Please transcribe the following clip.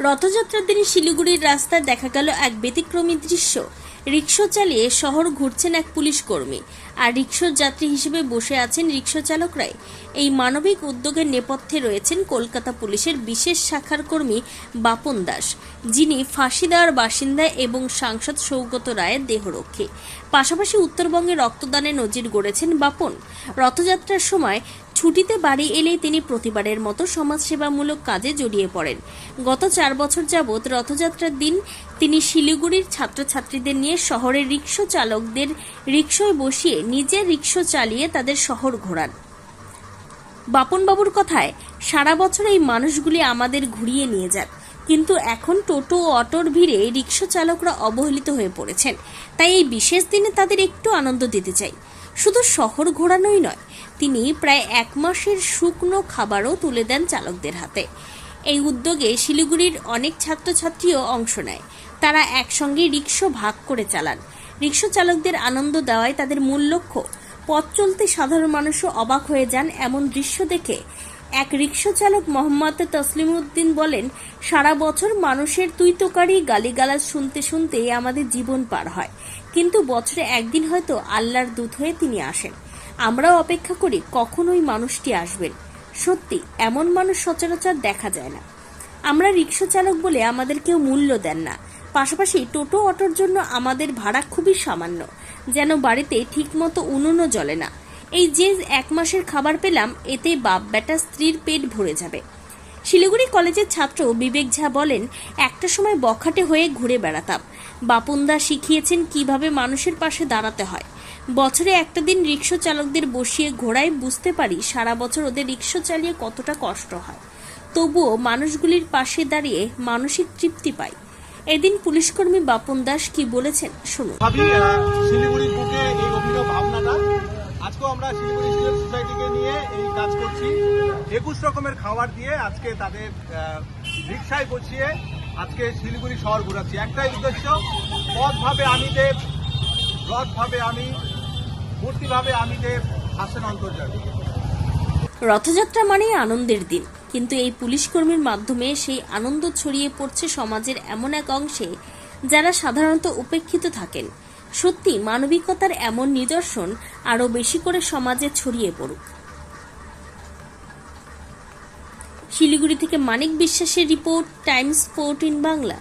রথযাত্রার দিন শিলিগুড়ির রাস্তায় দেখা গেল এক ব্যতিক্রমী দৃশ্য। রিকশা চালিয়ে শহর ঘুরছেন এক পুলিশ কর্মী, আর রিকশার যাত্রী হিসেবে বসে আছেন রিকশা চালকরাই। এই মানবিক উদ্যোগের নেপথ্যে রয়েছেন কলকাতা পুলিশের বিশেষ শাখার কর্মী বাপন দাস, যিনি ফাঁসিদার বাসিন্দা এবং সাংসদ সৌগত রায়ের দেহরক্ষী। পাশাপাশি উত্তরবঙ্গে রক্তদানে নজির গড়েছেন বাপন। রথযাত্রার সময় ছুটিতে বাড়ি এলেই তিনি প্রতিবারের মতো সমাজসেবামূলক কাজে জড়িয়ে পড়েন। গত 4 বছর যাবৎ রথযাত্রার দিন তিনি শিলিগুড়ির ছাত্রছাত্রীদের নিয়ে শহরের রিকশা চালকদের রিকশায় বসিয়ে নিজে রিকশা চালিয়ে তাদের শহর ঘোরান। বাপনবাবুর কথায়, সারা বছর এই মানুষগুলি আমাদের ঘুরিয়ে নিয়ে যান, কিন্তু এখন টোটো ও অটোর ভিড়ে রিকশা চালকরা অবহেলিত হয়ে পড়েছেন। তাই এই বিশেষ দিনে তাদের একটু আনন্দ দিতে চাই। শুধু শহর ঘোরানোই নয়, তিনি প্রায় 1 মাসের শুকনো খাবারও তুলে দেন চালকদের হাতে। এই উদ্যোগে শিলিগুড়ির অনেক ছাত্রছাত্রীও অংশ নেয়। তারা একসঙ্গে রিকশা ভাগ করে চালান। রিকশা চালকদের আনন্দ দেওয়াই তাদের মূল লক্ষ্য। পথ চলতে সাধারণ মানুষও অবাক হয়ে যান এমন দৃশ্য দেখে। এক রিকশা চালক মোহাম্মদ তসলিমউদ্দিন বলেন, সারা বছর মানুষের তুই-তোকারি গালিগালাজ শুনতে শুনতে আমাদের জীবন পার হয়, কিন্তু বছরে একদিন হয়তো আল্লাহর দূত হয়ে তিনি আসেন। আমরাও অপেক্ষা করি কখন ওই মানুষটি আসবেন। সত্যি, এমন মানুষ সচরাচর দেখা যায় না। আমরা রিকশা চালক বলে আমাদের কেউ মূল্য দেন না। পাশাপাশি টোটো অটোর জন্য আমাদের ভাড়া খুবই সামান্য, যেন বাড়িতে ঠিকমতো উনুনও জ্বলে না। এই যে 1 মাসের খাবার পেলাম, এতে বাপ বেটা স্ত্রীর পেট ভরে যাবে। শিলিগুড়ি কলেজের ছাত্র বিবেক ঝা বলেন, একটা সময় বখাটে হয়ে ঘুরে বেড়াতাম। বাপনদা শিখিয়েছেন কিভাবে মানুষের পাশে দাঁড়াতে হয়। বছরে একটা দিন রিকশা চালকদের বসিয়ে ঘোরায় বুঝতে পারি সারা বছর ওদের রিকশা চালিয়ে কতটা কষ্ট হয়। তবুও মানুষগুলির পাশে দাঁড়িয়ে মানসিক তৃপ্তি পাই। এদিন পুলিশকর্মী বাপন দাস কি বলেছেন শুনুন। শিলিগুড়ির বুকে এই অভিনব ভাবনাটা আজকেও আমরা শিলিগুড়ি স্টুডেন্ট সোসাইটিকে নিয়ে এই কাজ করছি। 21 রকমের খাবার দিয়ে আজকে তাদের রিকশায় বসিয়ে আজকে শিলিগুড়ি শহর ঘুরাচ্ছি। একটাই উদ্দেশ্য, পথ ভাবে আমি দেব, রথ ভাবে আমি, মূর্তি ভাবে আমি দেব, হাসেন অন্তর্জাতিক। রথযাত্রা মানেই আনন্দের দিন, কিন্তু এই পুলিশকর্মীর মাধ্যমে সেই আনন্দ ছড়িয়ে পড়ছে সমাজের এমন এক অংশে যারা সাধারণত উপেক্ষিত থাকেন। সত্যি, মানবিকতার এমন নিদর্শন আরও বেশি করে সমাজে ছড়িয়ে পড়ুক। শিলিগুড়ি থেকে মানিক বিশ্বাসের রিপোর্ট, টাইমস 14 বাংলা।